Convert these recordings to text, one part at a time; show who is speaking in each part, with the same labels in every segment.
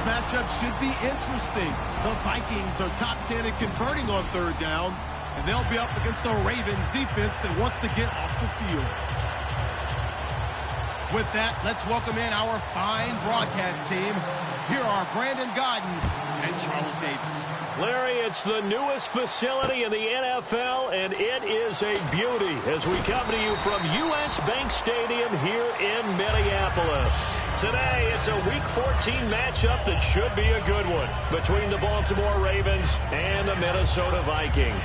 Speaker 1: matchup should be interesting. The Vikings are top 10 in converting on third down, and they'll be up against the Ravens defense that wants to get off the field. With that, let's welcome in our fine broadcast team. Here are Brandon Godden and Charles Davis.
Speaker 2: Larry, it's the newest facility in the NFL, and it is a beauty as we come to you from U.S. Bank Stadium here in Minneapolis. Today, it's a Week 14 matchup that should be a good one between the Baltimore Ravens and the Minnesota Vikings.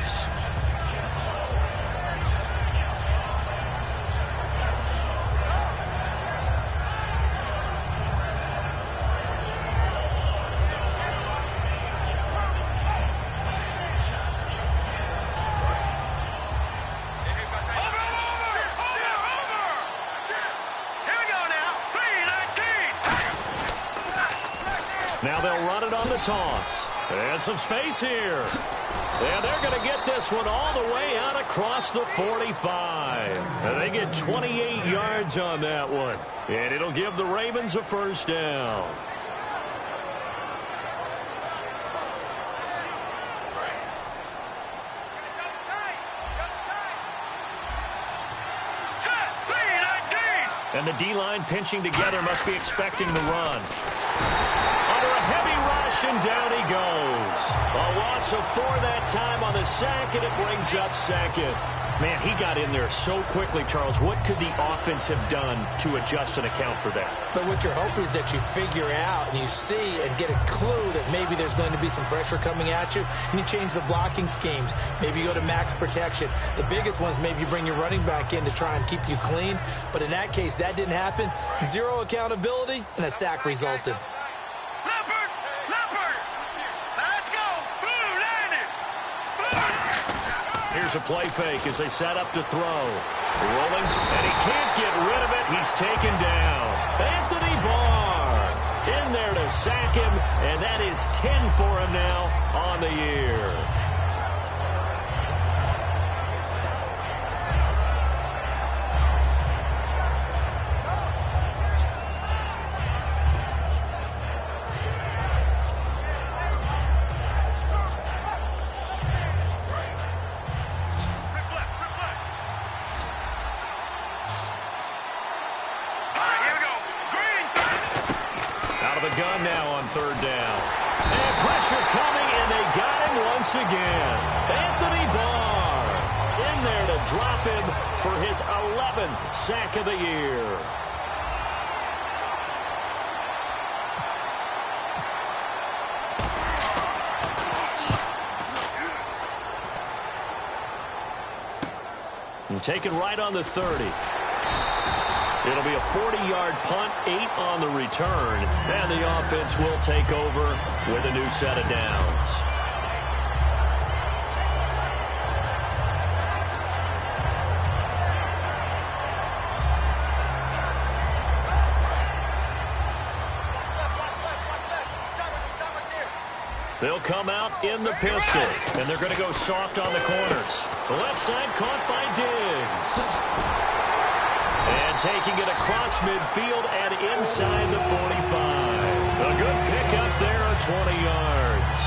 Speaker 2: Now they'll run it on the toss. And some space here. And they're going to get this one all the way out across the 45. And they get 28 yards on that one. And it'll give the Ravens a first down. And the D-line pinching together must be expecting the run. Under a heavy rush, and down he goes. A loss of 4 that time on the sack, and it brings up second. Man, he got in there so quickly, Charles. What could the offense have done to adjust and account for that?
Speaker 3: But what you're hoping is that you figure out and you see and get a clue that maybe there's going to be some pressure coming at you, and you change the blocking schemes. Maybe you go to max protection. The biggest ones, maybe you bring your running back in to try and keep you clean. But in that case, that didn't happen. Zero accountability, and a sack resulted.
Speaker 2: Here's a play fake as they set up to throw. Rolling, and he can't get rid of it. He's taken down. Anthony Barr in there to sack him, and that is 10 for him now on the year. Gun now on third down. And pressure coming, and they got him once again. Anthony Barr in there to drop him for his 11th sack of the year. And taken right on the 30. It'll be a 40-yard punt, 8 on the return, and the offense will take over with a new set of downs. They'll come out in the pistol, and they're going to go soft on the corners. The left side caught by Diggs. And taking it across midfield and inside the 45. A good pickup there of 20 yards.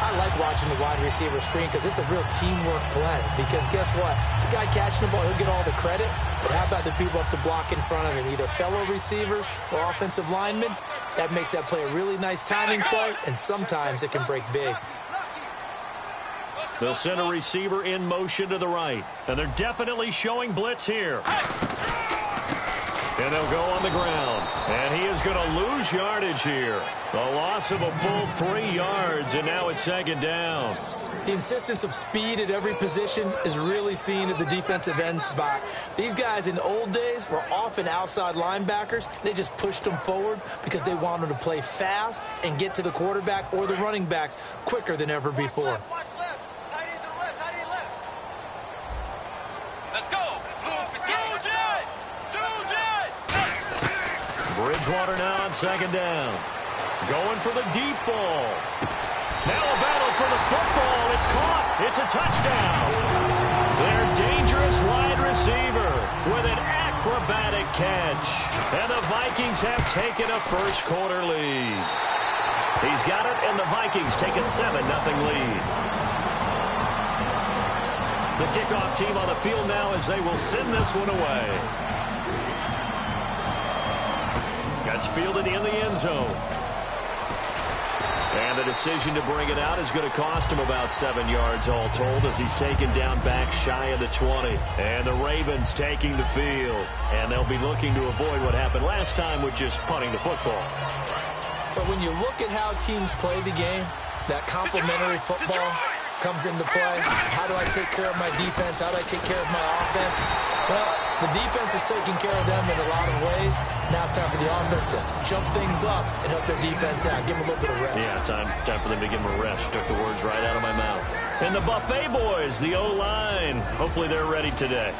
Speaker 3: I like watching the wide receiver screen because it's a real teamwork play. Because guess what? The guy catching the ball, he'll get all the credit. But how about the people have to block in front of him, either fellow receivers or offensive linemen? That makes that play a really nice timing play, and sometimes it can break big.
Speaker 2: They'll send a receiver in motion to the right. And they're definitely showing blitz here. And they'll go on the ground. And he is going to lose yardage here. A loss of a full 3 yards, and now it's second down.
Speaker 3: The insistence of speed at every position is really seen at the defensive end spot. These guys in the old days were often outside linebackers. They just pushed them forward because they wanted to play fast and get to the quarterback or the running backs quicker than ever before.
Speaker 2: Bridgewater now on second down. Going for the deep ball. Now a battle for the football. It's caught. It's a touchdown. Their dangerous wide receiver with an acrobatic catch. And the Vikings have taken a first quarter lead. He's got it, and the Vikings take a 7-0 lead. The kickoff team on the field now as they will send this one away. That's fielded in the end zone. And the decision to bring it out is going to cost him about 7 yards all told as he's taken down back shy of the 20. And the Ravens taking the field. And they'll be looking to avoid what happened last time with just punting the football.
Speaker 3: But when you look at how teams play the game, that complementary football comes into play. How do I take care of my defense? How do I take care of my offense? Well, the defense is taking care of them in a lot of ways. Now it's time for the offense to jump things up and help their defense out. Give them a little bit of rest.
Speaker 2: Yeah, time for them to give them a rest. Took the words right out of my mouth. And the Buffet boys, the O-line. Hopefully they're ready today.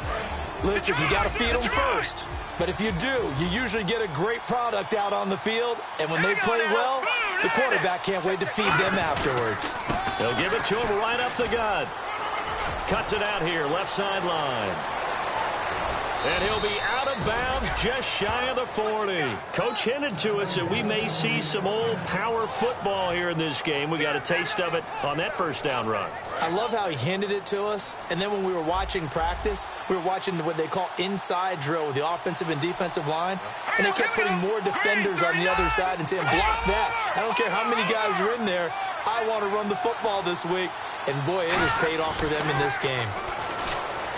Speaker 3: Listen, you got to feed them first. But if you do, you usually get a great product out on the field. And when they play well, the quarterback can't wait to feed them afterwards.
Speaker 2: They'll give it to him right up the gut. Cuts it out here, left sideline. And he'll be out of bounds just shy of the 40. Coach hinted to us that we may see some old power football here in this game. We got a taste of it on that first down run.
Speaker 3: I love how he hinted it to us. And then when we were watching practice, we were watching what they call inside drill with the offensive and defensive line. And they kept putting more defenders on the other side and saying, block that. I don't care how many guys are in there. I want to run the football this week. And, boy, it has paid off for them in this game.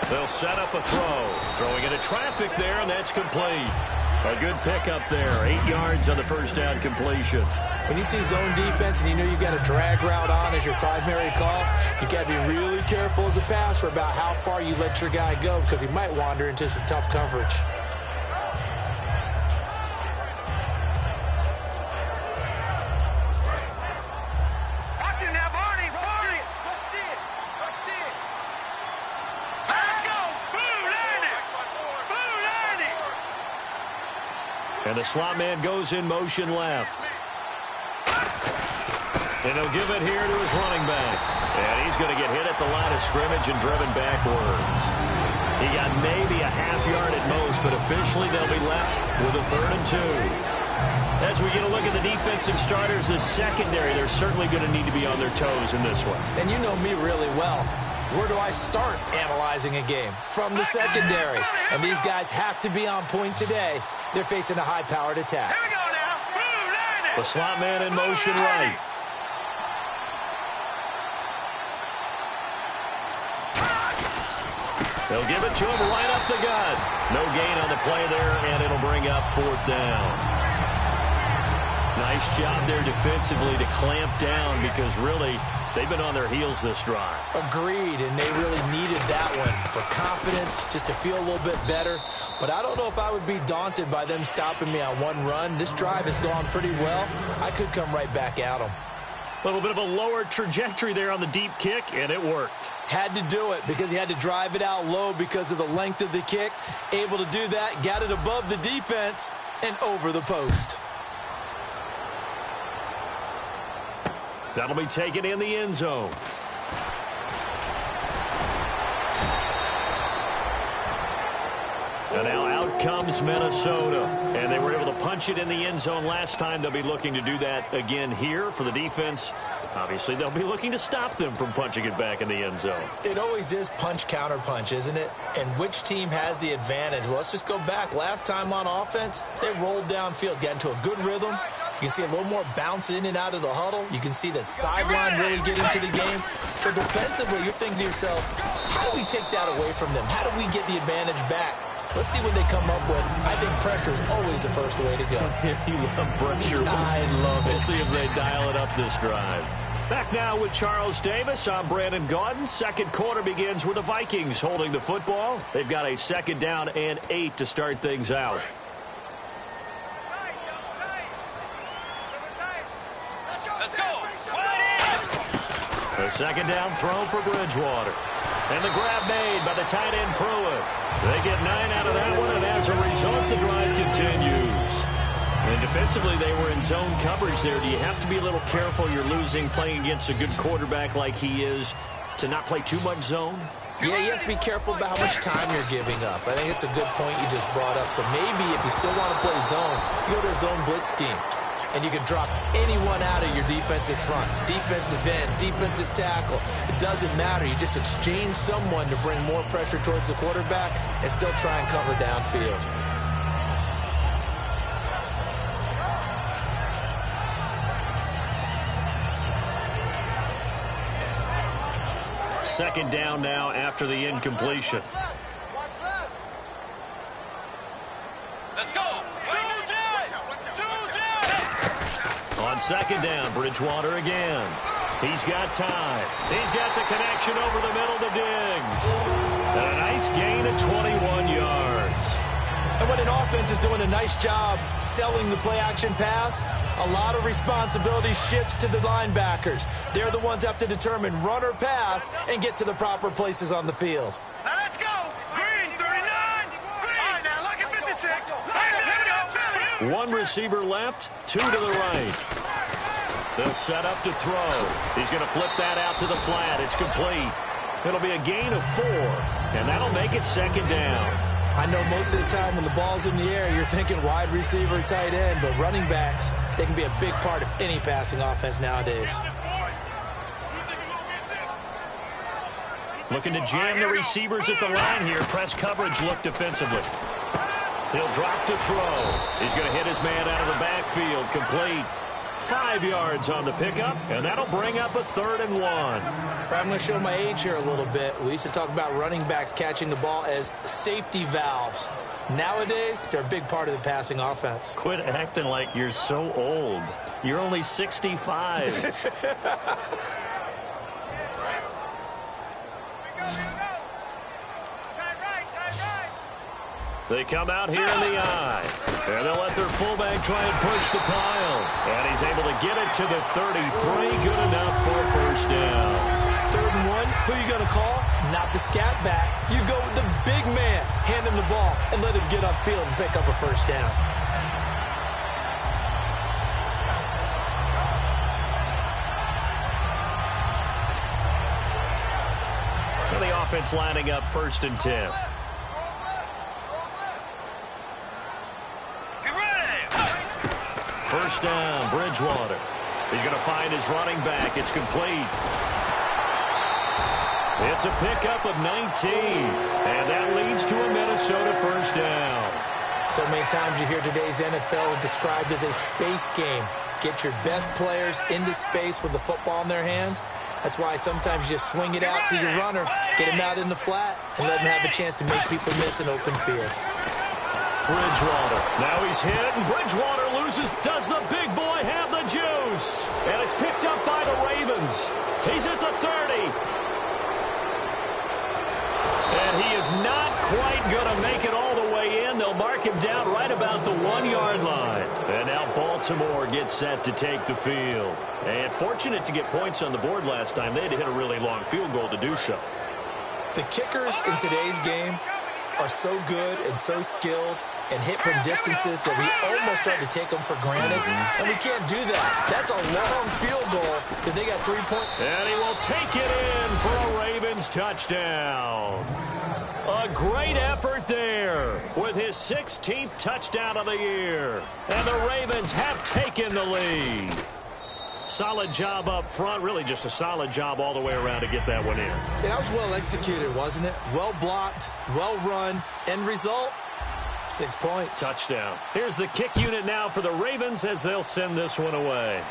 Speaker 2: They'll set up a throw. Throwing into traffic there, and that's complete. A good pickup there. 8 yards on the first down completion.
Speaker 3: When you see zone defense and you know you've got a drag route on as your primary call, you got to be really careful as a passer about how far you let your guy go because he might wander into some tough coverage.
Speaker 2: And the slot man goes in motion left. And he'll give it here to his running back. And he's going to get hit at the line of scrimmage and driven backwards. He got maybe a half yard at most, but officially they'll be left with a 3rd and 2. As we get a look at the defensive starters, the secondary, they're certainly going to need to be on their toes in this one.
Speaker 3: And you know me really well. Where do I start analyzing a game? From the secondary. And these guys have to be on point today. They're facing a high-powered attack.
Speaker 4: Here we go now.
Speaker 2: The slot man in motion right. They'll give it to him right up the gut. No gain on the play there, and it'll bring up 4th down. Nice job there defensively to clamp down because really they've been on their heels this drive.
Speaker 3: Agreed, and they really needed that one for confidence, just to feel a little bit better. But I don't know if I would be daunted by them stopping me on one run. This drive has gone pretty well. I could come right back at them.
Speaker 2: A little bit of a lower trajectory there on the deep kick, and it worked.
Speaker 3: Had to do it because he had to drive it out low because of the length of the kick. Able to do that, got it above the defense and over the post.
Speaker 2: That'll be taken in the end zone. And now out comes Minnesota. And they were able to punch it in the end zone last time. They'll be looking to do that again here for the defense. Obviously, they'll be looking to stop them from punching it back in the end zone.
Speaker 3: It always is punch-counter-punch, isn't it? And which team has the advantage? Well, let's just go back. Last time on offense, they rolled downfield, got into a good rhythm. You can see a little more bounce in and out of the huddle. You can see the sideline really get into the game. So defensively, you're thinking to yourself, how do we take that away from them? How do we get the advantage back? Let's see what they come up with. I think pressure is always the first way to go.
Speaker 2: You love pressure.
Speaker 3: I love it.
Speaker 2: We'll see if they dial it up this drive. Back now with Charles Davis. I'm Brandon Gaudin. Second quarter begins with the Vikings holding the football. They've got a 2nd down and 8 to start things out. A 2nd down throw for Bridgewater. And the grab made by the tight end Pruitt. They get 9 out of that one, and as a result, the drive continues. And defensively, they were in zone coverage there. Do you have to be a little careful? You're losing playing against a good quarterback like he is to not play too much zone?
Speaker 3: Yeah, you have to be careful about how much time you're giving up. I think it's a good point you just brought up. So maybe if you still want to play zone, you go to a zone blitz scheme. and you can drop anyone out of your defensive front. Defensive end, defensive tackle. It doesn't matter. You just exchange someone to bring more pressure towards the quarterback and still try and cover downfield.
Speaker 2: Second down now after the incompletion.
Speaker 4: Let's go.
Speaker 2: On second down, Bridgewater again. He's got time. He's got the connection over the middle to Diggs. And a nice gain of 21 yards.
Speaker 3: And when an offense is doing a nice job selling the play-action pass, a lot of responsibility shifts to the linebackers. They're the ones that have to determine run or pass and get to the proper places on the field.
Speaker 4: Now let's go. Green, 39. Green. All right, now look at 56. Here we go.
Speaker 2: One receiver left, two to the right. They'll set up to throw. He's going to flip that out to the flat. It's complete. It'll be a gain of 4, and that'll make it second down.
Speaker 3: I know most of the time when the ball's in the air, you're thinking wide receiver, tight end, but running backs, they can be a big part of any passing offense nowadays.
Speaker 2: Looking to jam the receivers at the line here. Press coverage look defensively. He'll drop to throw. He's going to hit his man out of the backfield. Complete. 5 yards on the pickup, and that'll bring up a 3rd and 1.
Speaker 3: I'm going to show my age here a little bit. We used to talk about running backs catching the ball as safety valves. Nowadays, they're a big part of the passing offense.
Speaker 2: Quit acting like you're so old. You're only 65. They come out here in the eye. And they'll let their fullback try and push the pile. And he's able to get it to the 33. Good enough for a first down.
Speaker 3: 3rd and 1, who you going to call? Not the scat back. You go with the big man. Hand him the ball and let him get upfield and pick up a first down.
Speaker 2: And the offense lining up 1st and 10. First down, Bridgewater. He's going to find his running back. It's complete. It's a pickup of 19. And that leads to a Minnesota first down.
Speaker 3: So many times you hear today's NFL described as a space game. Get your best players into space with the football in their hands. That's why sometimes you just swing it out to your runner, get him out in the flat, and let him have a chance to make people miss an open field.
Speaker 2: Bridgewater. Now he's hit, and Bridgewater loses. Does the big boy have the juice? And it's picked up by the Ravens. He's at the 30. And he is not quite going to make it all the way in. They'll mark him down right about the 1-yard line. And now Baltimore gets set to take the field. And fortunate to get points on the board last time. They had to hit a really long field goal to do so.
Speaker 3: The kickers in today's game are so good and so skilled and hit from distances that we almost start to take them for granted. And we can't do that. That's a long field goal that they got 3 points.
Speaker 2: And he will take it in for a Ravens touchdown. A great effort there with his 16th touchdown of the year. And the Ravens have taken the lead. Solid job up front. Really just a solid job all the way around to get that one in.
Speaker 3: Yeah, that was well executed, wasn't it? Well blocked, well run. End result, 6 points.
Speaker 2: Touchdown. Here's the kick unit now for the Ravens as they'll send this one away.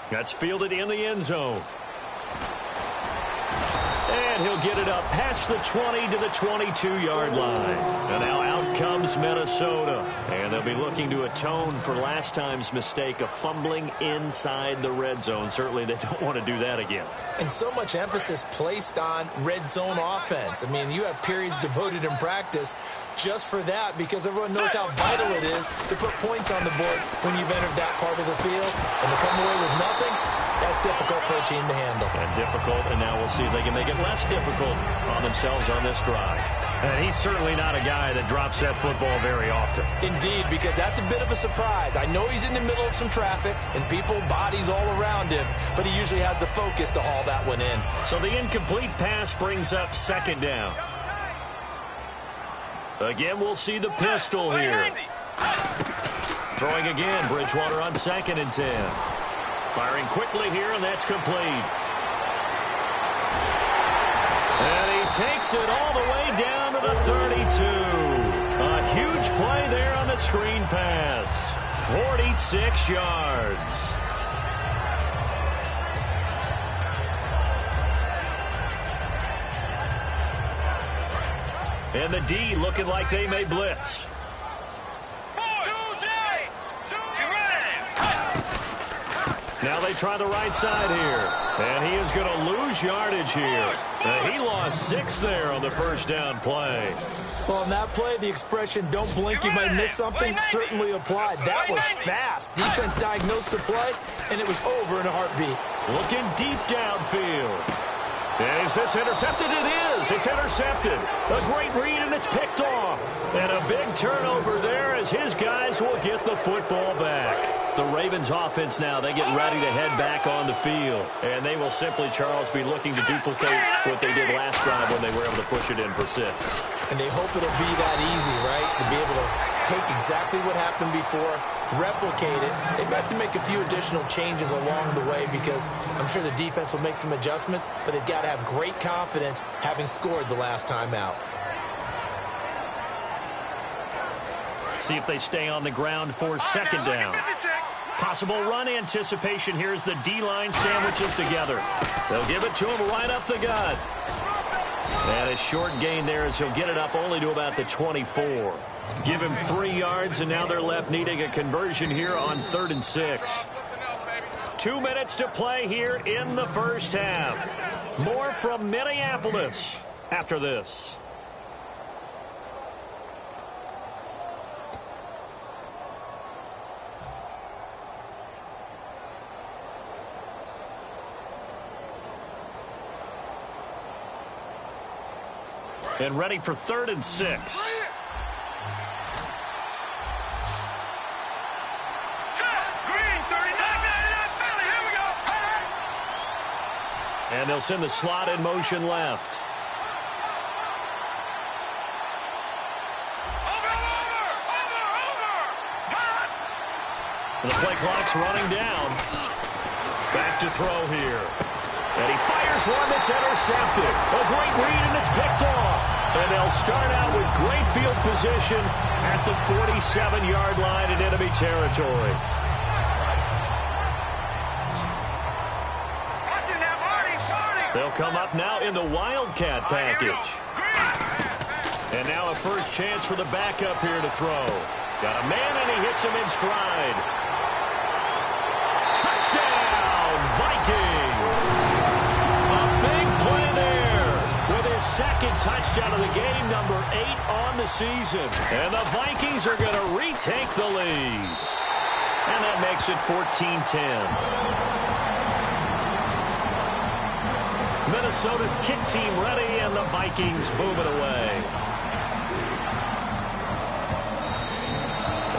Speaker 2: That's fielded in the end zone. And he'll get it up past the 20 to the 22-yard line. And now out comes Minnesota. And they'll be looking to atone for last time's mistake of fumbling inside the red zone. Certainly they don't want to do that again.
Speaker 3: And so much emphasis placed on red zone offense. I mean, you have periods devoted in practice just for that because everyone knows how vital it is to put points on the board when you've entered that part of the field. And to come away with nothing, that's difficult for a team to handle.
Speaker 2: And difficult, and now we'll see if they can make it less difficult on themselves on this drive. And he's certainly not a guy that drops that football very often.
Speaker 3: Indeed, because that's a bit of a surprise. I know he's in the middle of some traffic and people, bodies all around him, but he usually has the focus to haul that one in.
Speaker 2: So the incomplete pass brings up second down. Again, we'll see the pistol here. Throwing again, Bridgewater on 2nd and 10. Firing quickly here, and that's complete. And he takes it all the way down to the 32. A huge play there on the screen pass. 46 yards. And the D looking like they may blitz. Now they try the right side here. And he is going to lose yardage here. He lost 6 there on the first down play.
Speaker 3: Well, on that play, the expression, don't blink, you might miss something, certainly applied. That was fast. Defense diagnosed the play, and it was over in a heartbeat.
Speaker 2: Looking deep downfield. And is this intercepted? It is. It's intercepted. A great read, and it's picked off. And a big turnover there as his guys will get the football back. The Ravens offense now, they get ready to head back on the field. And they will simply, Charles, be looking to duplicate what they did last drive when they were able to push it in for 6.
Speaker 3: And they hope it'll be that easy, right? To be able to take exactly what happened before, replicate it. They have to make a few additional changes along the way because I'm sure the defense will make some adjustments, but they've got to have great confidence having scored the last time out.
Speaker 2: See if they stay on the ground for 2nd down. Possible run anticipation here as the D-line sandwiches together. They'll give it to him right up the gut. And a short gain there as he'll get it up only to about the 24. Give him 3 yards, and now they're left needing a conversion here on 3rd and 6. 2 minutes to play here in the first half. More from Minneapolis after this. And ready for 3rd and 6. And they'll send the slot in motion left. And the play clock's running down. Back to throw here. And he fires one that's intercepted. A great read, and it's picked off. And they'll start out with great field position at the 47-yard line in enemy territory. They'll come up now in the Wildcat package. And now a first chance for the backup here to throw. Got a man, and he hits him in stride. Touchdown, Vikings! A big play there with his 2nd touchdown of the game, number 8 on the season. And the Vikings are going to retake the lead. And that makes it 14-10. Minnesota's kick team ready, and the Vikings move it away.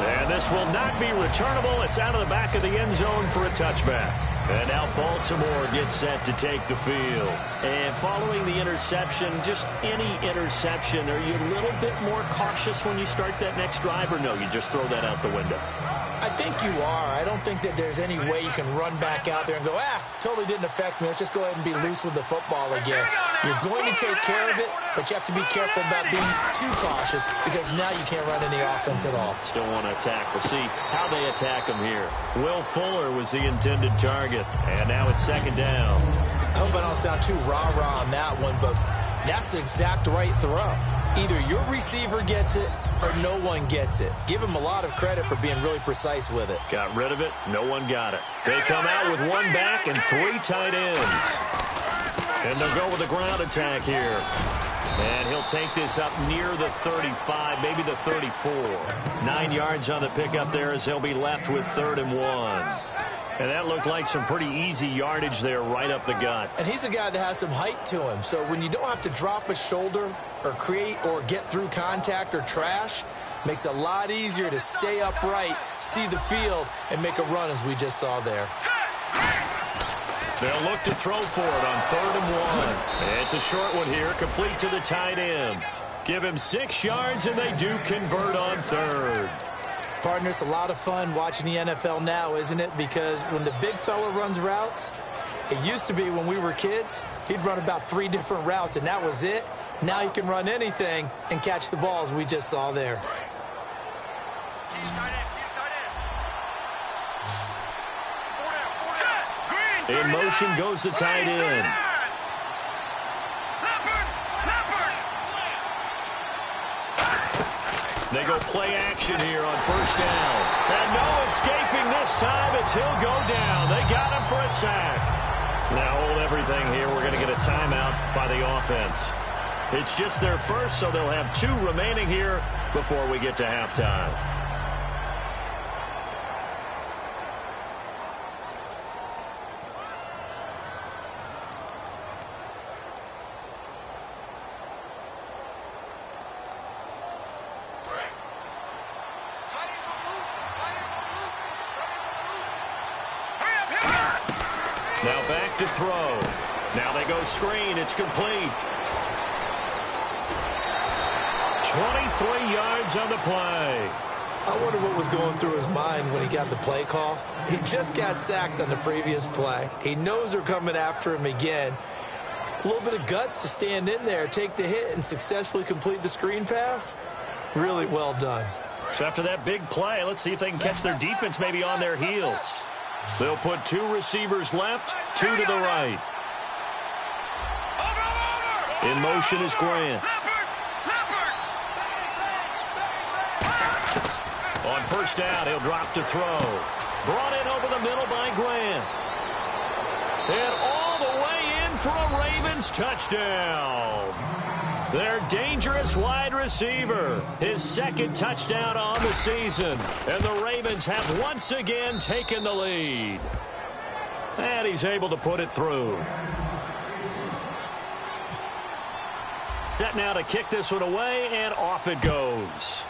Speaker 2: And this will not be returnable. It's out of the back of the end zone for a touchback. And now Baltimore gets set to take the field. And following the interception, just any interception, are you a little bit more cautious when you start that next drive, or no, you just throw that out the window?
Speaker 3: I think you are. I don't think that there's any way you can run back out there and go, totally didn't affect me. Let's just go ahead and be loose with the football again. You're going to take care of it, but you have to be careful about being too cautious because now you can't run any offense at all.
Speaker 2: Still want to attack. We'll see how they attack him here. Will Fuller was the intended target, and now it's 2nd down.
Speaker 3: I hope I don't sound too rah-rah on that one, but that's the exact right throw. Either your receiver gets it or no one gets it. Give him a lot of credit for being really precise with it.
Speaker 2: Got rid of it. No one got it. They come out with 1 back and 3 tight ends. And they'll go with the ground attack here. And he'll take this up near the 35, maybe the 34. 9 yards on the pickup there as he'll be left with 3rd and 1. And that looked like some pretty easy yardage there right up the gut.
Speaker 3: And he's a guy that has some height to him. So when you don't have to drop a shoulder or create or get through contact or trash, makes it a lot easier to stay upright, see the field, and make a run as we just saw there.
Speaker 2: They'll look to throw for it on 3rd and 1. It's a short one here, complete to the tight end. Give him 6 yards, and they do convert on 3rd.
Speaker 3: Partner, it's a lot of fun watching the NFL now, isn't it? Because when the big fella runs routes, it used to be when we were kids, he'd run about 3 different routes, and that was it. Now he can run anything and catch the balls we just saw there.
Speaker 2: In motion goes the tight end. They go play action here on first down. And no escaping this time as he'll go down. They got him for a sack. Now hold everything here. We're going to get a timeout by the offense. It's just their first, so they'll have 2 remaining here before we get to halftime. Now back to throw. Now they go screen. It's complete. 23 yards on the play.
Speaker 3: I wonder what was going through his mind when he got the play call. He just got sacked on the previous play. He knows they're coming after him again. A little bit of guts to stand in there, take the hit, and successfully complete the screen pass. Really well done.
Speaker 2: So after that big play, let's see if they can catch their defense maybe on their heels. They'll put 2 receivers left, 2 to the right. In motion is Grant. On first down, he'll drop to throw. Brought in over the middle by Grant. And all the way in for a Ravens touchdown. Their dangerous wide receiver. His 2nd touchdown on the season. And the Ravens have once again taken the lead. And he's able to put it through. Set now to kick this one away, and off it goes.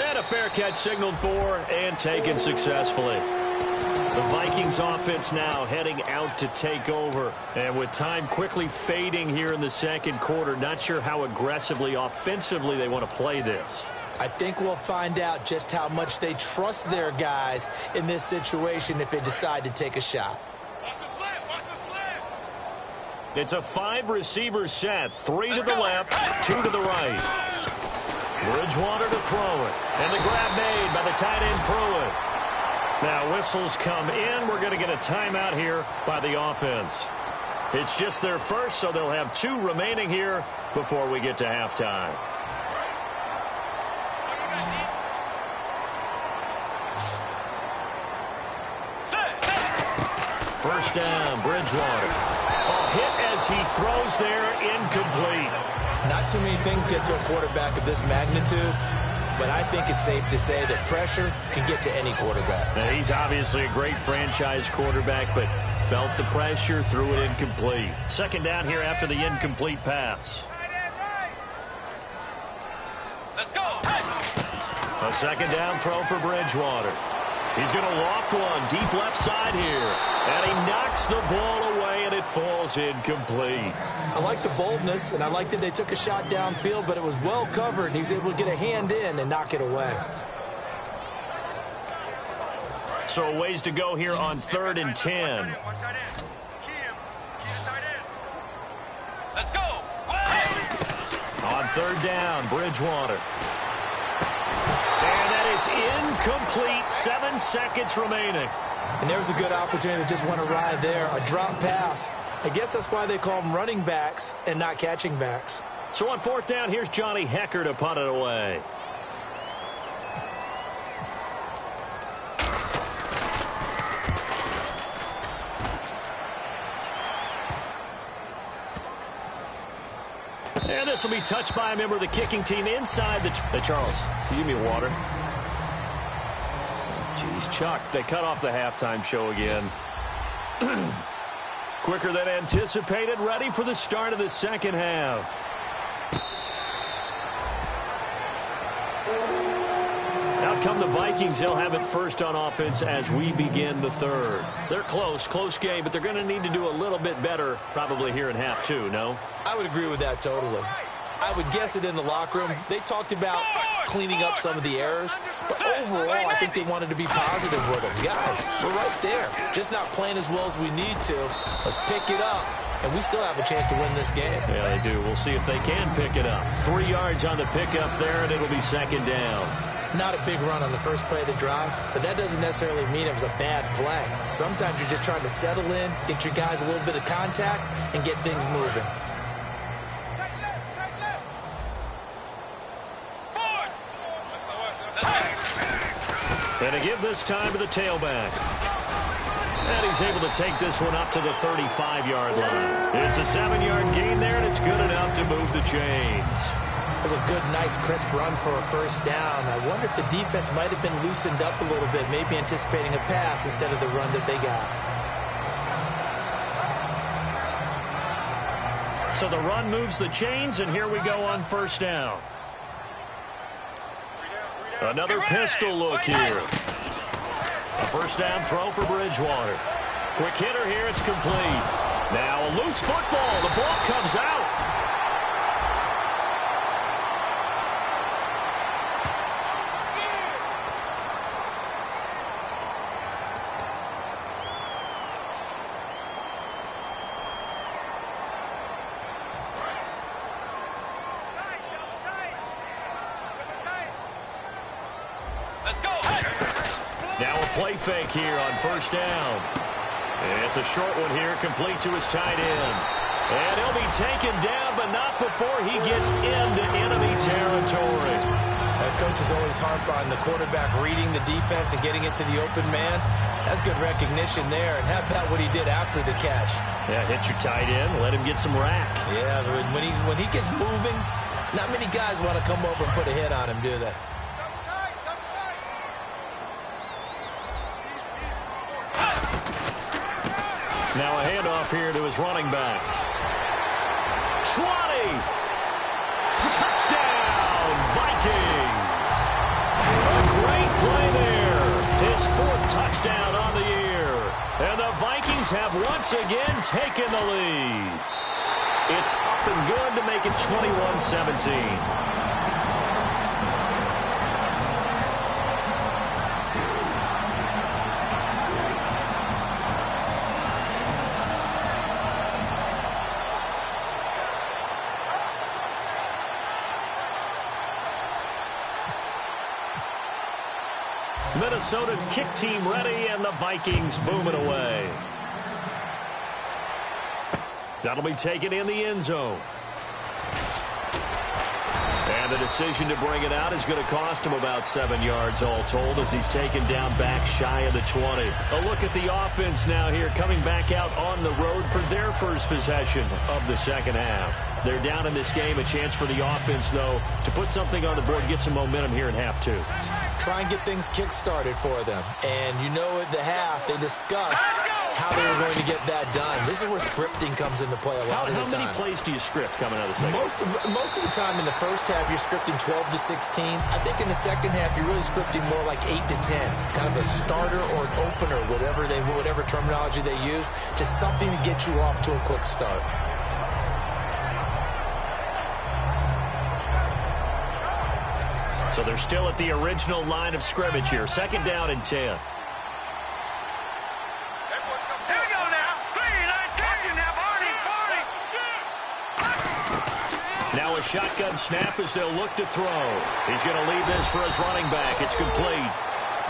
Speaker 2: And a fair catch signaled for and taken successfully. The Vikings offense now heading out to take over. And with time quickly fading here in the 2nd quarter, not sure how aggressively, offensively they want to play this.
Speaker 3: I think we'll find out just how much they trust their guys in this situation if they decide to take a shot.
Speaker 2: It's a 5-receiver set. 3 to the left, 2 to the right. Bridgewater to throw it. And the grab made by the tight end Pruitt. Now whistles come in. We're going to get a timeout here by the offense. It's just their first, so they'll have 2 remaining here before we get to halftime. First down, Bridgewater. A hit as he throws there, incomplete.
Speaker 3: Not too many things get to a quarterback of this magnitude, but I think it's safe to say that pressure can get to any quarterback.
Speaker 2: Now, he's obviously a great franchise quarterback, but felt the pressure, threw it incomplete. 2nd down here after the incomplete pass.
Speaker 4: Let's go.
Speaker 2: A 2nd down throw for Bridgewater. He's going to loft one deep left side here. And he knocks the ball away, and it falls incomplete.
Speaker 3: I like the boldness, and I like that they took a shot downfield, but it was well covered, and he's able to get a hand in and knock it away.
Speaker 2: So a ways to go here on 3rd and 10.
Speaker 4: Let's go.
Speaker 2: On 3rd down, Bridgewater. And that is incomplete. 7 seconds remaining.
Speaker 3: And there's a good opportunity to just want to ride there. A drop pass. I guess that's why they call them running backs and not catching backs.
Speaker 2: So on 4th down, here's Johnny Hecker to punt it away. And this will be touched by a member of the kicking team inside the... Hey, Charles, can you give me water? Jeez, Chuck, they cut off the halftime show again. Quicker than anticipated, ready for the start of the 2nd half. Out come the Vikings. They'll have it first on offense as we begin the 3rd. They're close game, but they're going to need to do a little bit better probably here in half 2, no?
Speaker 3: I would agree with that totally. I would guess it in the locker room. They talked about cleaning up some of the errors, but overall, I think they wanted to be positive with them. Guys, we're right there. Just not playing as well as we need to. Let's pick it up, and we still have a chance to win this game.
Speaker 2: Yeah, they do. We'll see if they can pick it up. 3 yards on the pickup there, and it'll be second down.
Speaker 3: Not a big run on the first play of the drive, but that doesn't necessarily mean it was a bad play. Sometimes you're just trying to settle in, get your guys a little bit of contact, and get things moving.
Speaker 2: And to give this time to the tailback. And he's able to take this one up to the 35-yard line. It's a 7-yard gain there, and it's good enough to move the chains.
Speaker 3: That was a good, nice, crisp run for a first down. I wonder if the defense might have been loosened up a little bit, maybe anticipating a pass instead of the run that they got.
Speaker 2: So the run moves the chains, and here we go on first down. Another pistol look here. A first down throw for Bridgewater. Quick hitter here, it's complete. Now a loose football, the ball comes out. Now a play fake here on first down. It's a short one here, complete to his tight end. And he'll be taken down, but not before he gets into enemy territory.
Speaker 3: Coach is always harp on the quarterback reading the defense and getting it to the open man. That's good recognition there. And how about what he did after the catch?
Speaker 2: Yeah, hit your tight end, let him get some rack.
Speaker 3: Yeah, when he gets moving, not many guys want to come over and put a hit on him, do they?
Speaker 2: Now a handoff here to his running back. 20! Touchdown, Vikings! A great play there. His 4th touchdown on the year. And the Vikings have once again taken the lead. It's up and good to make it 21-17. Minnesota's kick team ready, and the Vikings booming away. That'll be taken in the end zone. And the decision to bring it out is going to cost him about 7 yards all told as he's taken down back shy of the 20. A look at the offense now here, coming back out on the road for their first possession of the second half. They're down in this game. A chance for the offense, though, to put something on the board, get some momentum here in half 2.
Speaker 3: Try and get things kick-started for them. And you know at the half, they discussed how they were going to get that done. This is where scripting comes into play a lot of the time.
Speaker 2: How many plays do you script coming out of the second?
Speaker 3: Most of the time in the first half, you're scripting 12 to 16. I think in the second half, you're really scripting more like 8 to 10. Kind of a starter or an opener, whatever terminology they use. Just something to get you off to a quick start.
Speaker 2: So they're still at the original line of scrimmage here. Second down and 10.
Speaker 4: Here we go now. 3-19. Now, Barney.
Speaker 2: Now a shotgun snap as they'll look to throw. He's going to leave this for his running back. It's complete.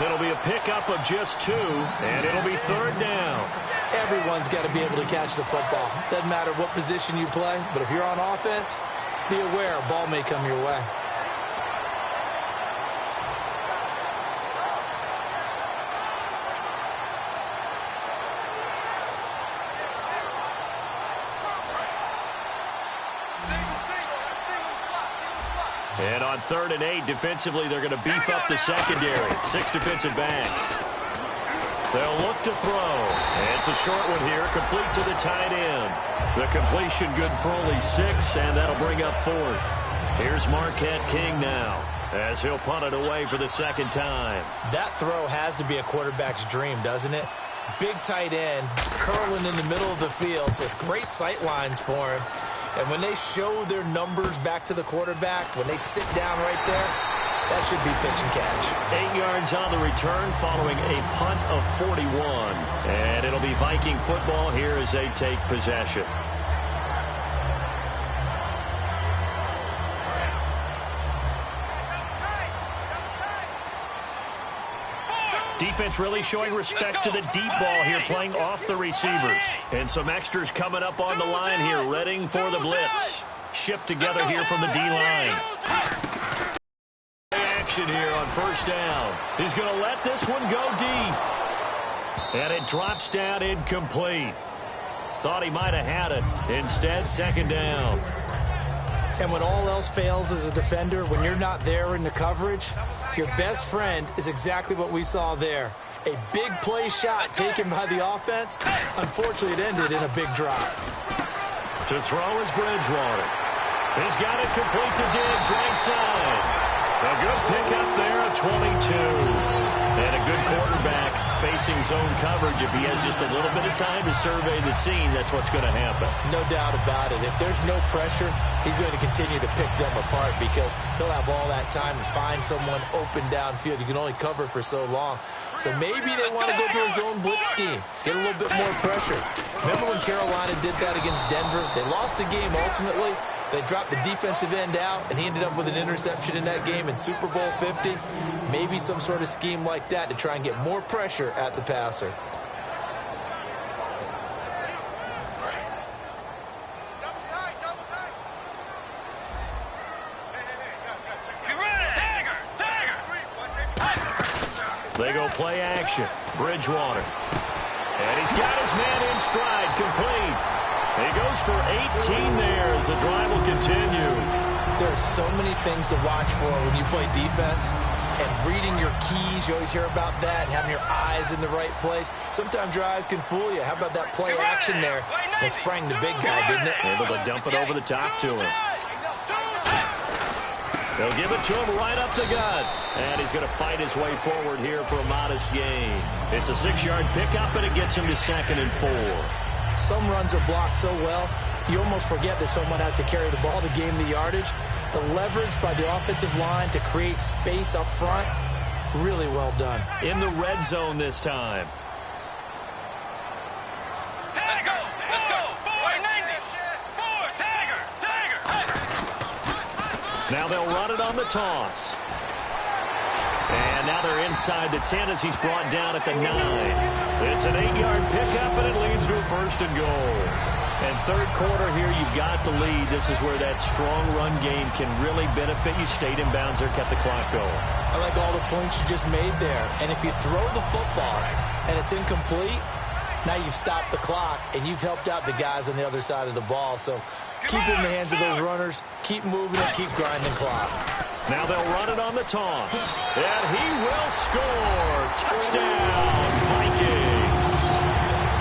Speaker 2: It'll be a pickup of just 2, and it'll be third down.
Speaker 3: Everyone's got to be able to catch the football. Doesn't matter what position you play, but if you're on offense, be aware a ball may come your way.
Speaker 2: And on 3rd and 8, defensively, they're going to beef up the secondary. 6 defensive backs. They'll look to throw. It's a short one here, complete to the tight end. The completion good for only 6, and that'll bring up 4th. Here's Marquette King now, as he'll punt it away for the second time.
Speaker 3: That throw has to be a quarterback's dream, doesn't it? Big tight end, curling in the middle of the field, so it's great sight lines for him. And when they show their numbers back to the quarterback, when they sit down right there, that should be pitch and catch.
Speaker 2: 8 yards on the return following a punt of 41. And it'll be Viking football here as they take possession. Defense really showing respect to the deep ball here, playing off the receivers. And some extras coming up on the line here, readying for the blitz. Shift together here from the D-line. Action here on first down. He's going to let this one go deep. And it drops down incomplete. Thought he might have had it. Instead, second down.
Speaker 3: And when all else fails as a defender, when you're not there in the coverage, your best friend is exactly what we saw there. A big play shot taken by the offense. Unfortunately, it ended in a big drop.
Speaker 2: To throw is Bridgewater. He's got it complete to Diggs, right side. A good pickup there, a 22. And a good quarterback facing zone coverage. If he has just a little bit of time to survey the scene, that's what's going to happen.
Speaker 3: No doubt about it. If there's no pressure, he's going to continue to pick them apart because he'll have all that time to find someone open downfield. You can only cover for so long. So maybe they want to go to a zone blitz scheme, get a little bit more pressure. Remember when Carolina did that against Denver? They lost the game ultimately. They dropped the defensive end out, and he ended up with an interception in that game in Super Bowl 50. Maybe some sort of scheme like that to try and get more pressure at the passer.
Speaker 2: They go play action. Bridgewater. And he's got his man in stride, complete. He goes for 18 there as the drive will continue.
Speaker 3: There are so many things to watch for when you play defense. And reading your keys, you always hear about that, and having your eyes in the right place. Sometimes your eyes can fool you. How about that play action there? They sprang the big guy, didn't it?
Speaker 2: Able to dump it over the top to him. They'll give it to him right up the gut. And he's going to fight his way forward here for a modest gain. It's a 6-yard pickup, and it gets him to 2nd and 4.
Speaker 3: Some runs are blocked so well, you almost forget that someone has to carry the ball to gain the yardage. The leverage by the offensive line to create space up front, really well done.
Speaker 2: In the red zone this time.
Speaker 4: Tiger! Let's go! 490! 4, Tiger!
Speaker 2: Now they'll run it on the toss. And now they're inside the 10 as he's brought down at the 9. It's an 8-yard pickup, and it leads to a 1st and goal. And third quarter here, you've got the lead. This is where that strong run game can really benefit you. Stayed in bounds there, kept the clock going.
Speaker 3: I like all the points you just made there. And if you throw the football and it's incomplete, now you've stopped the clock, and you've helped out the guys on the other side of the ball. So keep it in the hands of those runners. Keep moving it. Keep grinding clock.
Speaker 2: Now they'll run it on the toss. And he will score. Touchdown, Vikings.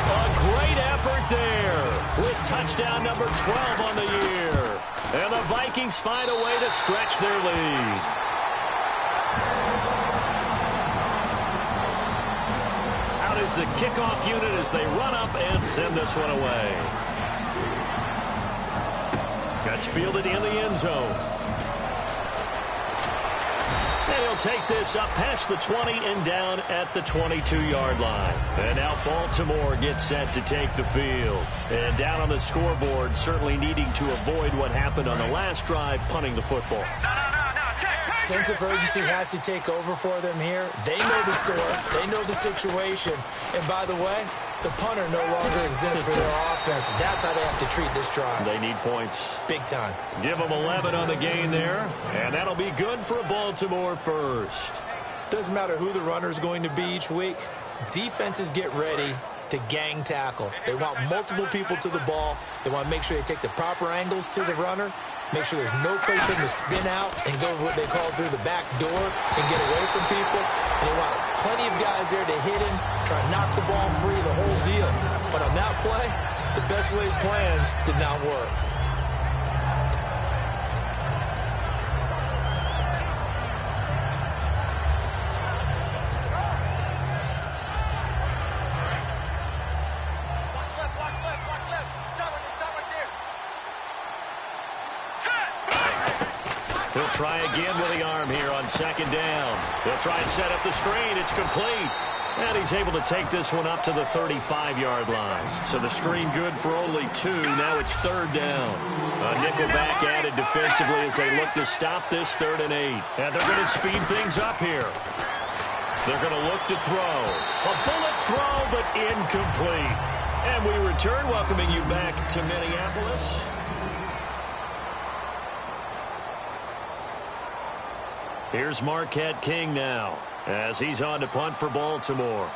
Speaker 2: A great effort there with touchdown number 12 on the year. And the Vikings find a way to stretch their lead. Out is the kickoff unit as they run up and send this one away. That's fielded in the end zone. And he'll take this up past the 20 and down at the 22-yard line. And now Baltimore gets set to take the field. And down on the scoreboard, certainly needing to avoid what happened on the last drive, punting the football.
Speaker 3: Sense of urgency has to take over for them here. They know the score. They know the situation. And by the way, the punter no longer exists for their offense. And that's how they have to treat this drive.
Speaker 2: They need points.
Speaker 3: Big time.
Speaker 2: Give them 11 on the gain there. And that'll be good for a Baltimore first.
Speaker 3: Doesn't matter who the runner is going to be each week. Defenses get ready to gang tackle. They want multiple people to the ball. They want to make sure they take the proper angles to the runner. Make sure there's no place for them to spin out and go what they call through the back door and get away from people. And they want plenty of guys there to hit him, try to knock the ball free, the whole deal. But on that play, the best laid plans did not work.
Speaker 2: He'll try again with the arm here on second down. He'll try and set up the screen. It's complete. And he's able to take this one up to the 35-yard line. So the screen good for only 2. Now it's third down. A nickel back added defensively as they look to stop this 3rd and 8. And they're going to speed things up here. They're going to look to throw. A bullet throw, but incomplete. And we return, welcoming you back to Minneapolis. Here's Marquette King now, as he's on to punt for Baltimore.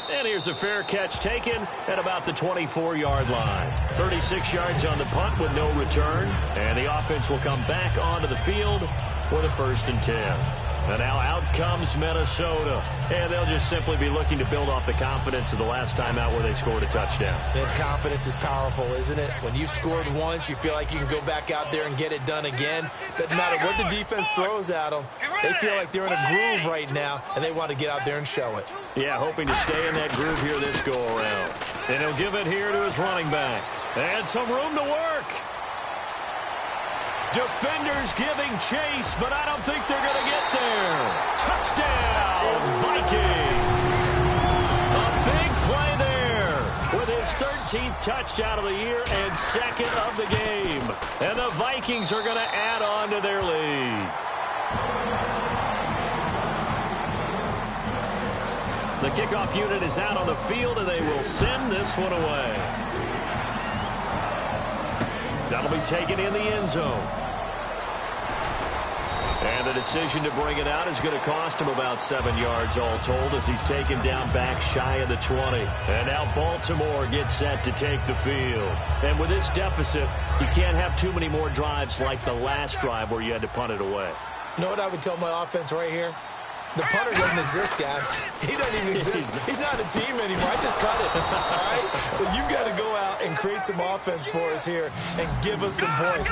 Speaker 2: And here's a fair catch taken at about the 24-yard line. 36 yards on the punt with no return. And the offense will come back onto the field for the 1st and 10. And now out comes Minnesota. And they'll just simply be looking to build off the confidence of the last time out where they scored a touchdown.
Speaker 3: Then confidence is powerful, isn't it? When you've scored once, you feel like you can go back out there and get it done again. Doesn't matter what the defense throws at them. They feel like they're in a groove right now, and they want to get out there and show it.
Speaker 2: Yeah, hoping to stay in that groove here this go-around. And he'll give it here to his running back. And some room to work. Defenders giving chase, but I don't think they're going to get there. Touchdown, Vikings. A big play there with his 13th touchdown of the year and 2nd of the game. And the Vikings are going to add on to their lead. The kickoff unit is out on the field, and they will send this one away. That'll be taken in the end zone. And the decision to bring it out is going to cost him about 7 yards all told as he's taken down back shy of the 20. And now Baltimore gets set to take the field. And with this deficit, you can't have too many more drives like the last drive where you had to punt it away.
Speaker 3: You know what I would tell my offense right here? The punter doesn't exist, guys. He doesn't even exist. He's not a team anymore. I just cut it. All right? So you've got to go out and create some offense for us here and give us some points.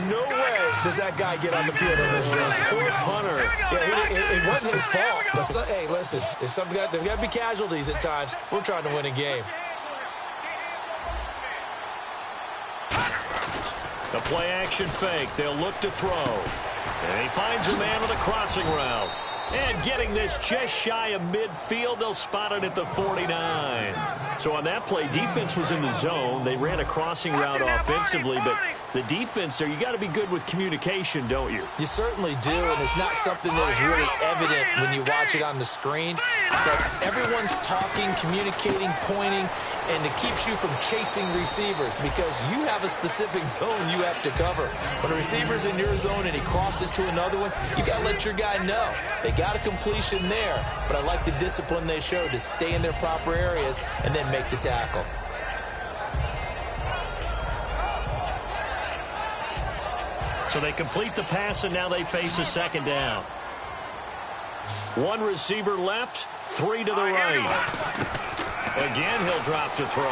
Speaker 3: No way does that guy get on the field on this drive.
Speaker 2: Poor punter.
Speaker 3: Yeah, it wasn't his fault. But hey, listen, there's got to be casualties at times. We're trying to win a game.
Speaker 2: The play-action fake. They'll look to throw. And he finds a man with a crossing route. And getting this just shy of midfield, they'll spot it at the 49. So on that play, defense was in the zone. They ran a crossing route offensively, but the defense there, you got to be good with communication, don't you?
Speaker 3: You certainly do, and it's not something that is really evident when you watch it on the screen. But everyone's talking, communicating, pointing, and it keeps you from chasing receivers because you have a specific zone you have to cover. When a receiver's in your zone and he crosses to another one, you got to let your guy know. They got a completion there, but I like the discipline they showed to stay in their proper areas and then make the tackle.
Speaker 2: So they complete the pass, and now they face a 2nd down. 1 receiver left, 3 to the right. Again, he'll drop to throw.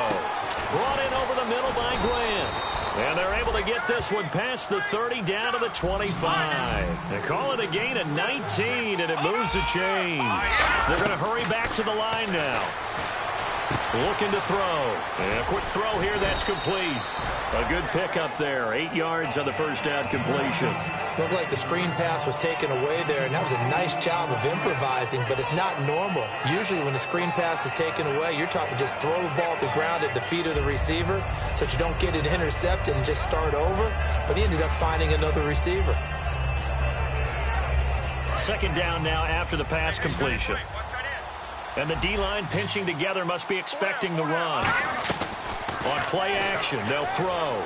Speaker 2: Brought in over the middle by Grant. And they're able to get this one past the 30 down to the 25. They call it a gain of 19, and it moves the chains. They're going to hurry back to the line now. Looking to throw. And a quick throw here, that's complete. A good pickup there. 8 yards on the first down completion.
Speaker 3: Looked like the screen pass was taken away there, and that was a nice job of improvising, but it's not normal. Usually when the screen pass is taken away, you're taught to just throw the ball at the ground at the feet of the receiver so that you don't get it intercepted and just start over, but he ended up finding another receiver.
Speaker 2: 2nd down now after the pass completion. And the D-line pinching together must be expecting the run. On play action, they'll throw.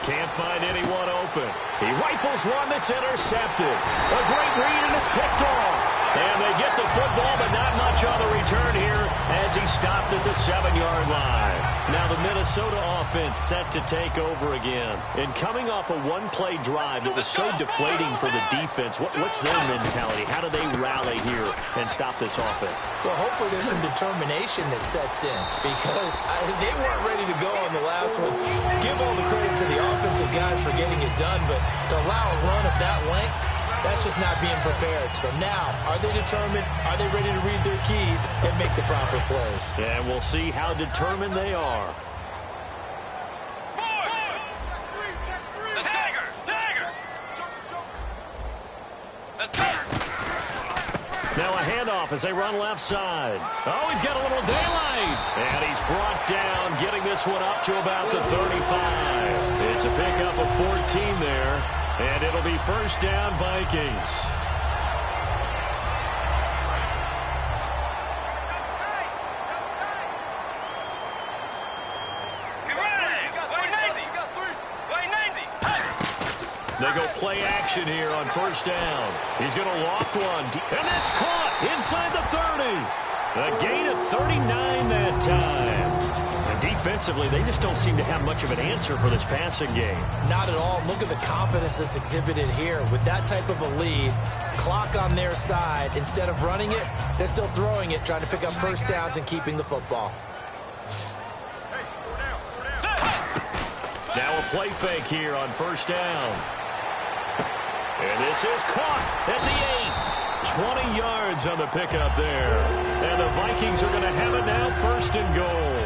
Speaker 2: Can't find anyone open. He rifles one that's intercepted. A great read, and it's picked off. And they get the football, but not much on the return here as he stopped at the 7-yard line. Now the Minnesota offense set to take over again. And coming off a one-play drive that was so deflating for the defense, what's their mentality? How do they rally here and stop this offense?
Speaker 3: Well, hopefully there's some determination that sets in because they weren't ready to go on the last one. Give all the credit to the offensive guys for getting it done, but to allow a run of that length, that's just not being prepared. So now, are they determined? Are they ready to read their keys and make the proper plays?
Speaker 2: And we'll see how determined they are. Now a handoff as they run left side. Oh, he's got a little daylight. And he's brought down, getting this one up to about the 35. It's a pickup of 14 there. And it'll be first down, Vikings. They go play action here on first down. He's going to loft one. And that's caught inside the 30. A gain of 39 that time. And defensively, they just don't seem to have much of an answer for this passing game.
Speaker 3: Not at all. Look at the confidence that's exhibited here. With that type of a lead, clock on their side, instead of running it, they're still throwing it, trying to pick up first downs and keeping the football.
Speaker 2: Now a play fake here on first down. And this is caught at the 8. 20 yards on the pickup there. And the Vikings are going to have it now, first and goal.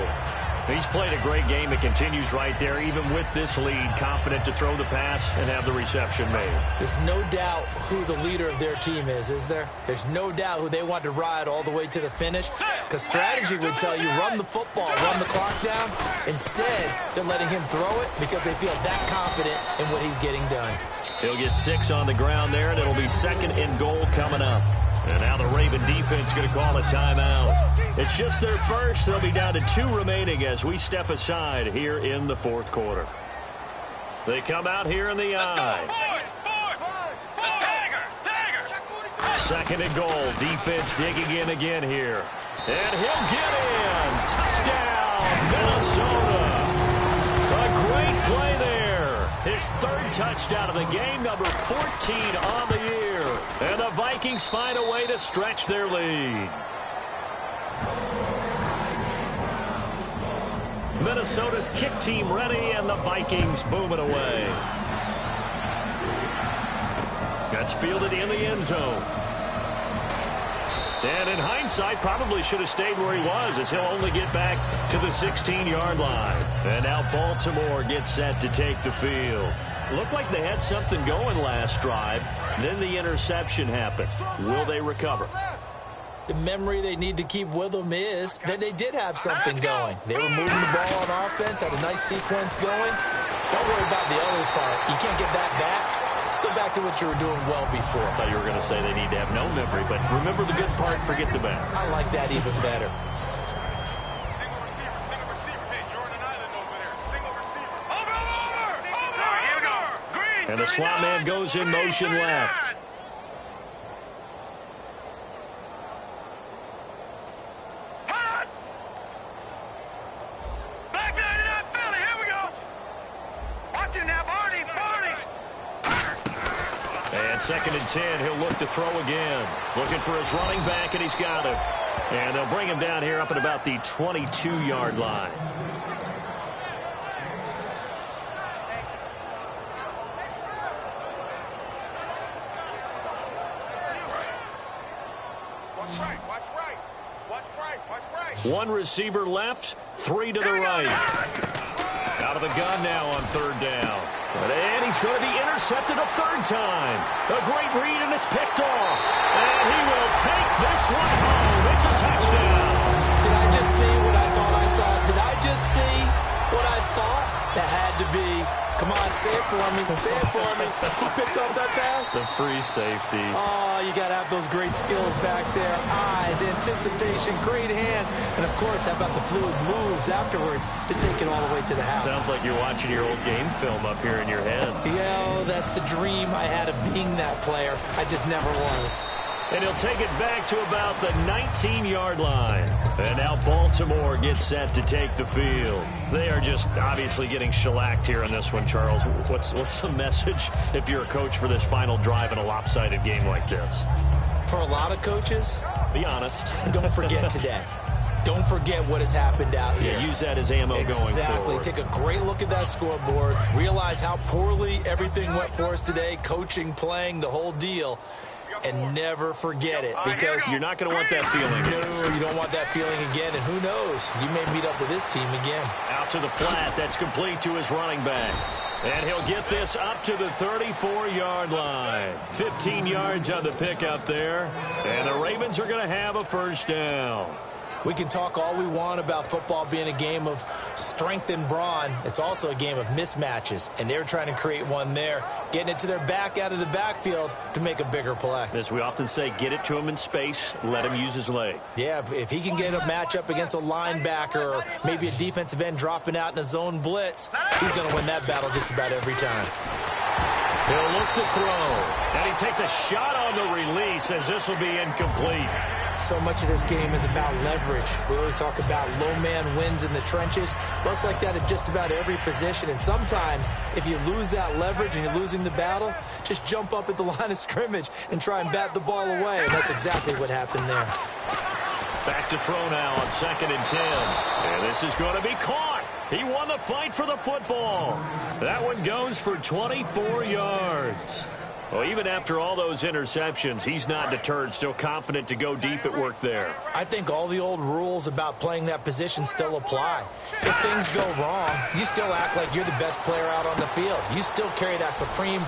Speaker 2: He's played a great game. It continues right there, even with this lead, confident to throw the pass and have the reception made.
Speaker 3: There's no doubt who the leader of their team is there? There's no doubt who they want to ride all the way to the finish, because strategy would tell you run the football, run the clock down. Instead, they're letting him throw it because they feel that confident in what he's getting done.
Speaker 2: He'll get 6 on the ground there, and it'll be second and goal coming up. And now the Raven defense is going to call a timeout. It's just their first. They'll be down to 2 remaining as we step aside here in the fourth quarter. They come out here in the eye. Second and goal. Defense digging in again here. And he'll get in. Touchdown, Minnesota. A great play there. His 3rd touchdown of the game, number 14 on the year. And the Vikings find a way to stretch their lead. Minnesota's kick team ready, and the Vikings boom it away. That's fielded in the end zone. And in hindsight, probably should have stayed where he was, as he'll only get back to the 16-yard line. And now Baltimore gets set to take the field. Looked like they had something going last drive. Then the interception happened. Will they recover?
Speaker 3: The memory they need to keep with them is that they did have something going. They were moving the ball on offense, had a nice sequence going. Don't worry about the other part. You can't get that back. Let's go back to what you were doing well before.
Speaker 2: I thought you were going to say they need to have no memory, but remember the good part, forget the bad.
Speaker 3: I like that even better.
Speaker 4: Single receiver. Hey, you're on an island over there. Single receiver. Over. Here we go. Green.
Speaker 2: And the slot man goes in motion left.
Speaker 4: Back there to that Philly. Here we go. Watch him now, Barney.
Speaker 2: And second and 10, he'll look to throw again. Looking for his running back, and he's got him. And they'll bring him down here up at about the 22-yard line.
Speaker 4: Watch right.
Speaker 2: One receiver left, 3 to the right. Out of the gun now on third down. And he's going to be intercepted a 3rd time. A great read, and it's picked off. And he will take this one home. It's a touchdown.
Speaker 3: Did I just see what I thought I saw? Did I just see what I thought? That had to be. Come on, say it for me. Say it for me. Who picked up that pass?
Speaker 2: The free safety.
Speaker 3: Oh, you got to have those great skills back there. Eyes, anticipation, great hands. And, of course, how about the fluid moves afterwards to take it all the way to the house?
Speaker 2: Sounds like you're watching your old game film up here in your head.
Speaker 3: Yeah, that's the dream I had of being that player. I just never was.
Speaker 2: And he'll take it back to about the 19-yard line. And now Baltimore gets set to take the field. They are just obviously getting shellacked here in this one, Charles. What's the message if you're a coach for this final drive in a lopsided game like this?
Speaker 3: For a lot of coaches,
Speaker 2: be honest.
Speaker 3: Don't forget today. Don't forget what has happened out here.
Speaker 2: Yeah, use that as ammo going forward.
Speaker 3: Exactly. Take a great look at that scoreboard. Realize how poorly everything went for us today. Coaching, playing, the whole deal. And never forget it, because
Speaker 2: you're not going to want that feeling.
Speaker 3: No, you don't want that feeling again. And who knows? You may meet up with this team again.
Speaker 2: Out to the flat. That's complete to his running back. And he'll get this up to the 34-yard line. 15 yards on the pickup there. And the Ravens are going to have a first down.
Speaker 3: We can talk all we want about football being a game of strength and brawn. It's also a game of mismatches, and they're trying to create one there, getting it to their back out of the backfield to make a bigger play.
Speaker 2: As we often say, get it to him in space, let him use his leg.
Speaker 3: Yeah, if he can get a matchup against a linebacker or maybe a defensive end dropping out in a zone blitz, he's going to win that battle just about every time.
Speaker 2: He'll look to throw, and he takes a shot on the release as this will be incomplete.
Speaker 3: So much of this game is about leverage. We always talk about low man wins in the trenches. Well, it's like that at just about every position. And sometimes, if you lose that leverage and you're losing the battle, just jump up at the line of scrimmage and try and bat the ball away. And that's exactly what happened there.
Speaker 2: Back to throw now on 2nd and 10. And this is going to be caught. He won the fight for the football. That one goes for 24 yards. Well, even after all those interceptions, he's not deterred, still confident to go deep at work there.
Speaker 3: I think all the old rules about playing that position still apply. If things go wrong, you still act like you're the best player out on the field. You still carry that supreme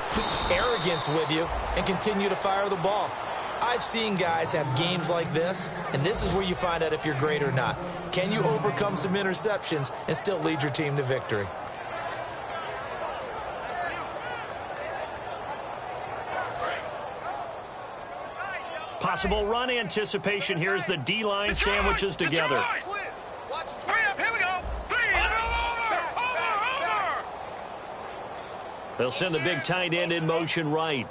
Speaker 3: arrogance with you and continue to fire the ball. I've seen guys have games like this, and this is where you find out if you're great or not. Can you overcome some interceptions and still lead your team to victory?
Speaker 2: Possible run anticipation here as the D-line sandwiches together.
Speaker 4: Here we go. Over.
Speaker 2: They'll send the big tight end in motion right.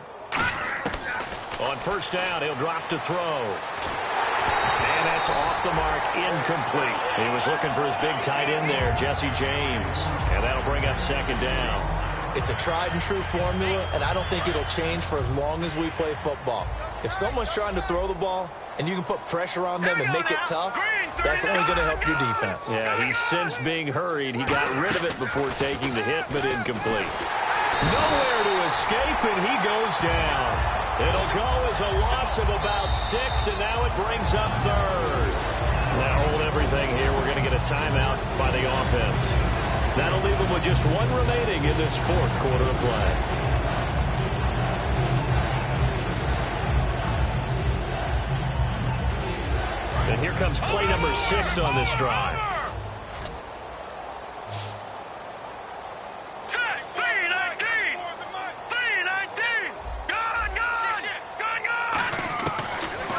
Speaker 2: On first down, he'll drop to throw. And that's off the mark, incomplete. He was looking for his big tight end there, Jesse James. And that'll bring up 2nd down.
Speaker 3: It's a tried-and-true formula, and I don't think it'll change for as long as we play football. If someone's trying to throw the ball and you can put pressure on them and make it tough, that's only going to help your defense.
Speaker 2: Yeah, he's since being hurried. He got rid of it before taking the hit, but incomplete. Nowhere to escape, and he goes down. It'll go as a loss of about 6, and now it brings up 3rd. Now hold everything here. We're going to get a timeout by the offense. That'll leave them with just 1 remaining in this 4th quarter of play. And here comes play number 6 on this drive.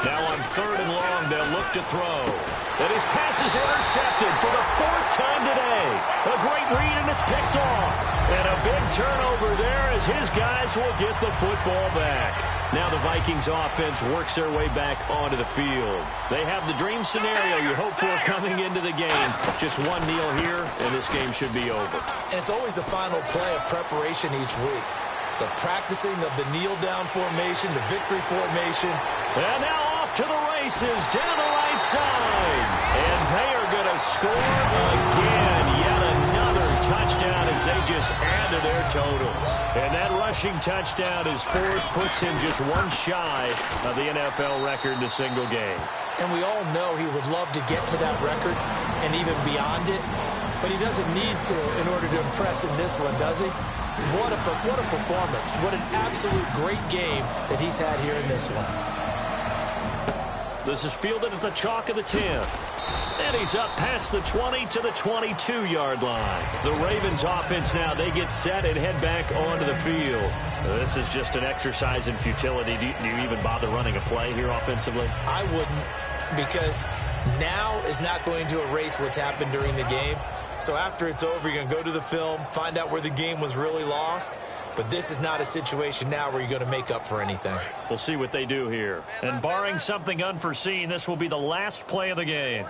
Speaker 2: Now on 3rd and long, they'll look to throw. And his pass is intercepted for the 4th time today. A great read, and it's picked off. And a big turnover there as his guys will get the football back. Now the Vikings offense works their way back onto the field. They have the dream scenario you hope for coming into the game. Just 1 kneel here, and this game should be over.
Speaker 3: And it's always the final play of preparation each week. The practicing of the kneel-down formation, the victory formation.
Speaker 2: And now off to the races down the right side. And they are going to score again. Yet another touchdown as they just add to their totals. And that rushing touchdown is 4th, puts him just 1 shy of the NFL record in a single game.
Speaker 3: And we all know he would love to get to that record and even beyond it. But he doesn't need to in order to impress in this one, does he? What a performance. What an absolute great game that he's had here in this one.
Speaker 2: This is fielded at the chalk of the 10th. And he's up past the 20 to the 22-yard line. The Ravens offense now, they get set and head back onto the field. This is just an exercise in futility. Do you even bother running a play here offensively?
Speaker 3: I wouldn't, because now is not going to erase what's happened during the game. So after it's over, you're going to go to the film, find out where the game was really lost, But this is not a situation now where you're going to make up for anything.
Speaker 2: We'll see what they do here. And barring something unforeseen, this will be the last play of the game.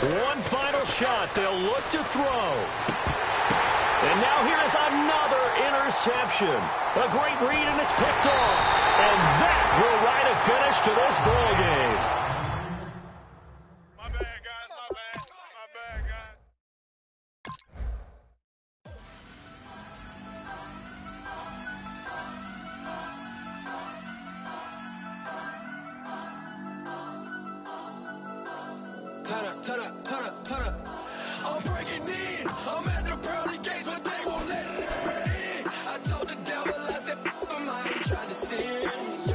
Speaker 2: One final shot. They'll look to throw. And now here is another interception. A great read, and it's picked off. And that will write a finish to this ball game.
Speaker 4: My bad, guys. My bad. My bad, guys.
Speaker 5: Turn up, turn up. I'm breaking in. I'm at the pearly gates, but they won't let it in. I told the devil, I said, I ain't trying to sin, yeah.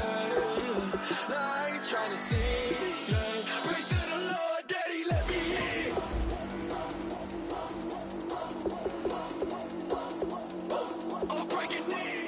Speaker 5: No, I ain't trying to sin, yeah. Pray to the Lord, Daddy, let me in. I'm breaking in.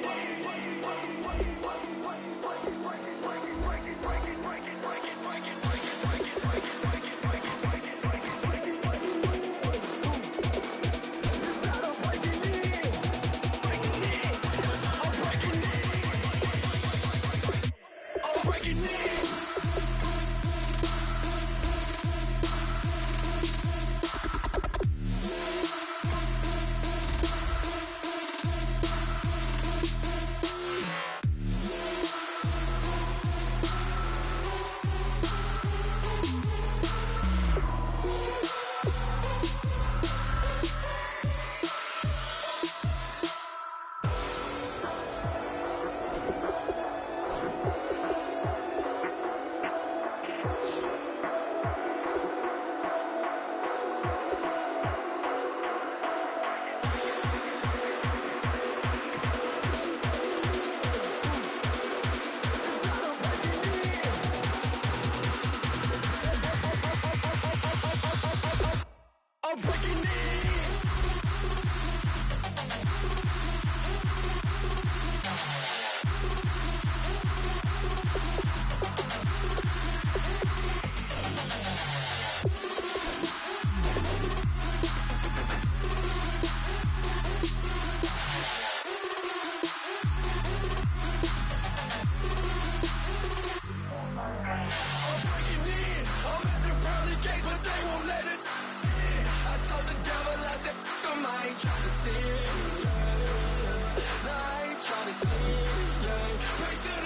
Speaker 5: Trying to see, yeah. Pray to the